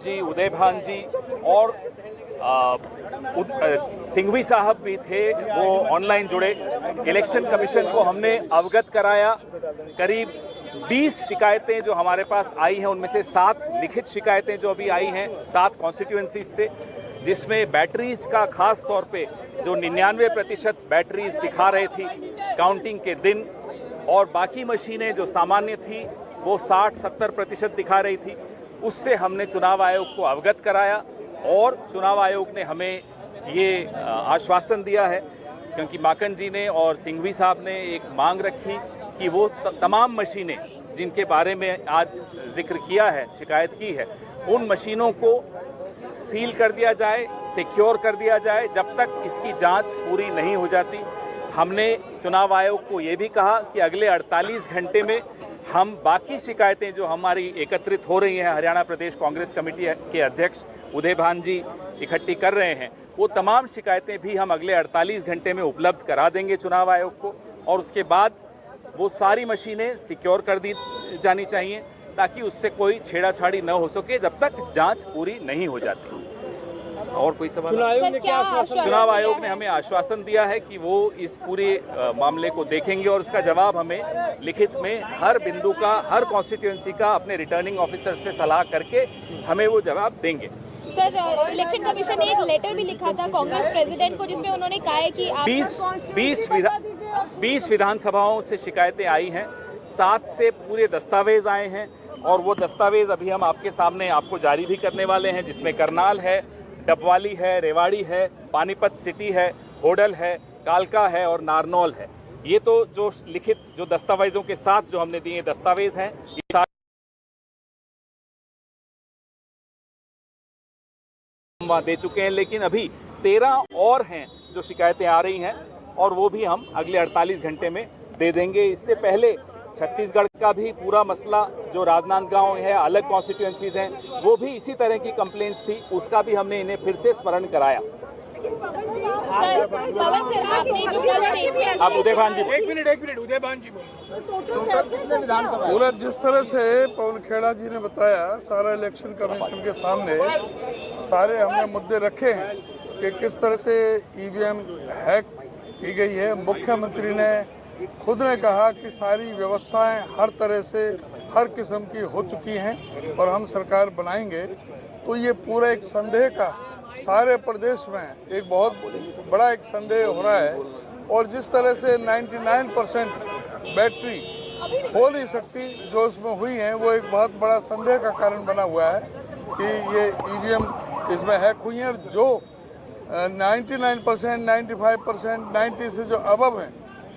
जी, उदय भान जी और सिंघवी साहब भी थे, वो ऑनलाइन जुड़े। इलेक्शन कमीशन को हमने अवगत कराया। करीब 20 शिकायतें जो हमारे पास आई हैं, उनमें से 7 लिखित शिकायतें जो अभी आई हैं 7 कॉन्स्टिट्यूएंसीज से, जिसमें बैटरीज का खास तौर पे जो 99% बैटरीज दिखा रही थी काउंटिंग के दिन, और बाकी मशीनें जो सामान्य थी वो 60-70% दिखा रही थी। उससे हमने चुनाव आयोग को अवगत कराया और चुनाव आयोग ने हमें ये आश्वासन दिया है, क्योंकि माकन जी ने और सिंघवी साहब ने एक मांग रखी कि वो तमाम मशीनें जिनके बारे में आज जिक्र किया है, शिकायत की है, उन मशीनों को सील कर दिया जाए, सिक्योर कर दिया जाए जब तक इसकी जांच पूरी नहीं हो जाती। हमने चुनाव आयोग को ये भी कहा कि अगले 48 घंटे में हम बाकी शिकायतें जो हमारी एकत्रित हो रही हैं, हरियाणा प्रदेश कांग्रेस कमेटी के अध्यक्ष उदय भान जी इकट्ठी कर रहे हैं, वो तमाम शिकायतें भी हम अगले 48 घंटे में उपलब्ध करा देंगे चुनाव आयोग को, और उसके बाद वो सारी मशीनें सिक्योर कर दी जानी चाहिए ताकि उससे कोई छेड़ाछाड़ी न हो सके जब तक जांच पूरी नहीं हो जाती। और कोई सवाल? चुनाव आयोग ने हमें आश्वासन दिया है कि वो इस पूरे मामले को देखेंगे और उसका जवाब हमें लिखित में हर बिंदु का, हर कॉन्स्टिट्यूएंसी का अपने रिटर्निंग ऑफिसर से सलाह करके हमें वो जवाब देंगे। सर, इलेक्शन कमीशन ने एक लेटर भी लिखा था कांग्रेस प्रेसिडेंट को, जिसमें उन्होंने कहा है कि 20 विधानसभाओं से शिकायतें आई हैं, 7 से पूरे दस्तावेज आए हैं, और वो दस्तावेज अभी हम आपके सामने आपको जारी भी करने वाले हैं, जिसमें करनाल है, डबवाली है, रेवाड़ी है, पानीपत सिटी है, होडल है, कालका है और नारनौल है। ये तो जो लिखित जो दस्तावेजों के साथ जो हमने दिए दस्तावेज हैं, ये सारे हम दे चुके हैं, लेकिन अभी 13 और हैं जो शिकायतें आ रही हैं, और वो भी हम अगले 48 घंटे में दे देंगे। इससे पहले छत्तीसगढ़ का भी पूरा मसला जो राजनांदगांव है, अलग कॉन्स्टिट्यूएंसीज हैं, वो भी इसी तरह की कंप्लेंट्स थी, उसका भी हमने इन्हें फिर से स्मरण कराया। आप उदय भान जी, एक मिनट उदय भान जी पूरा जिस तरह से पवन खेड़ा जी ने बताया, सारा इलेक्शन कमीशन के सामने सारे हमने मुद्दे रखे हैं कि किस तरह से ईवीएम हैक की गई है। मुख्यमंत्री ने खुद ने कहा कि सारी व्यवस्थाएं हर तरह से हर किस्म की हो चुकी हैं और हम सरकार बनाएंगे। तो ये पूरा एक संदेह का सारे प्रदेश में एक बहुत बड़ा एक संदेह हो रहा है, और जिस तरह से 99% बैटरी हो नहीं सकती जो उसमें हुई है, वो एक बहुत बड़ा संदेह का कारण बना हुआ है कि ये ईवीएम इसमें हैक हुई है। और जो 99%, 95%, 90 से जो अबव हैं,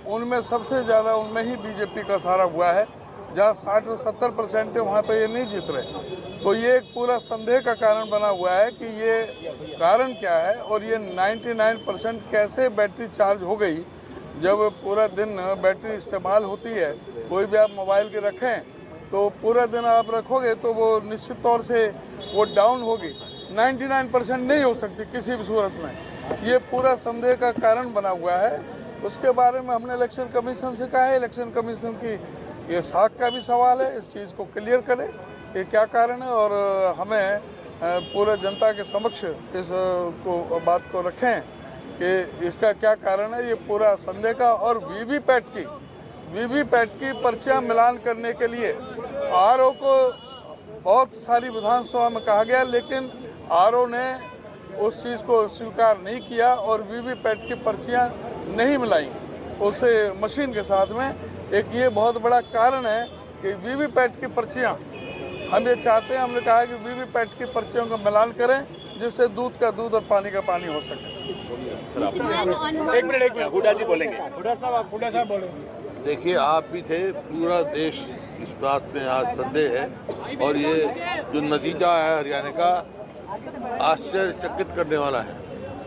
उनमें सबसे ज़्यादा उनमें ही बीजेपी का सहारा हुआ है। जहाँ 60 और 70% है, वहाँ पे ये नहीं जीत रहे। तो ये एक पूरा संदेह का कारण बना हुआ है कि ये कारण क्या है, और ये 99% कैसे बैटरी चार्ज हो गई। जब पूरा दिन बैटरी इस्तेमाल होती है, कोई भी आप मोबाइल के रखें तो पूरा दिन आप रखोगे तो वो निश्चित तौर से वो डाउन होगी, 99% नहीं हो सकती किसी भी सूरत में। ये पूरा संदेह का कारण बना हुआ है। उसके बारे में हमने इलेक्शन कमीशन से कहा है, इलेक्शन कमीशन की ये साख का भी सवाल है, इस चीज़ को क्लियर करें कि क्या कारण है, और हमें पूरे जनता के समक्ष इस बात को रखें कि इसका क्या कारण है, ये पूरा संदेह का। और वीवीपैट की पर्चियाँ मिलान करने के लिए आरओ को बहुत सारी विधानसभा में कहा गया, लेकिन आरओ ने उस चीज़ को स्वीकार नहीं किया और वीवीपैट की पर्चियाँ नहीं मिलाई उस मशीन के साथ में। एक ये बहुत बड़ा कारण है कि वीवीपैट की पर्चियाँ हम ये चाहते हैं, हमने कहा है कि वीवीपैट की पर्चियों का मिलान करें जिससे दूध का दूध और पानी का पानी हो सके। एक मिनट हुड्डा जी बोलेंगे। हुड्डा साहब बोले। देखिए, आप भी थे, पूरा देश इस बात में आज संदेह है, और ये जो नतीजा है हरियाणा का आश्चर्यचकित करने वाला है,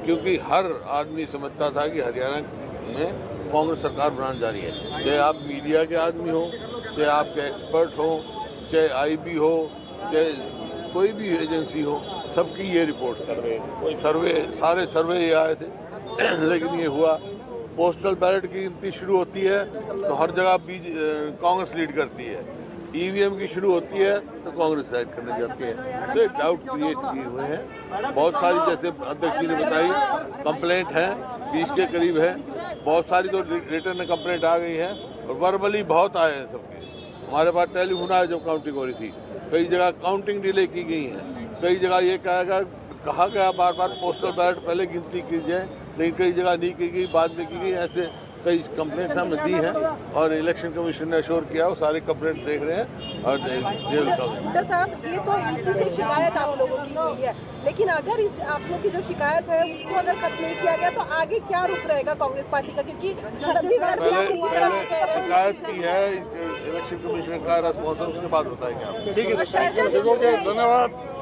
क्योंकि हर आदमी समझता था कि हरियाणा में कांग्रेस सरकार बनाने जा रही है। चाहे आप मीडिया के आदमी हो, चाहे आपके एक्सपर्ट हो, चाहे आईबी हो, चाहे कोई भी एजेंसी हो, सबकी ये रिपोर्ट सर्वे सारे सर्वे ये आए थे। लेकिन ये हुआ, पोस्टल बैलेट की गिनती शुरू होती है तो हर जगह कांग्रेस लीड करती है। ईवीएम की शुरू होती है तो कांग्रेस साइड करने जाती है, तो ये डाउट क्रिएट किए हुए हैं। बहुत सारी, जैसे अध्यक्ष जी ने बताई, कंप्लेंट है 20 के करीब है। बहुत सारी तो रिटर्न कंप्लेंट आ गई है और वर्बली बहुत आए हैं सबके। हमारे पास टेलीफोन आया जब काउंटिंग हो रही थी, कई जगह काउंटिंग डिले की गई है, कई जगह ये कहा गया बार बार पोस्टल बैलेट पहले गिनती की जाए, लेकिन कई जगह नहीं की गई, बाद में की गई। ऐसे कई कंप्लेंट्स हमने दी हैं और इलेक्शन कमीशन ने अश्योर किया, वो सारे कंप्लेंट देख रहे हैं और जेल का। डॉक्टर साहब, ये तो इसी से शिकायत आप लोगों की हुई है, लेकिन अगर इस आप लोग की जो शिकायत है उसको अगर खत्म नहीं किया गया तो आगे क्या रुख रहेगा कांग्रेस पार्टी का? क्योंकि छत्तीसगढ़ में आप इसी तरह से कह रहे हैं। शिकायत की है, इलेक्शन कमीशन का रेस्पॉन्स उसके बाद बताएंगे आप। ठीक है, धन्यवाद।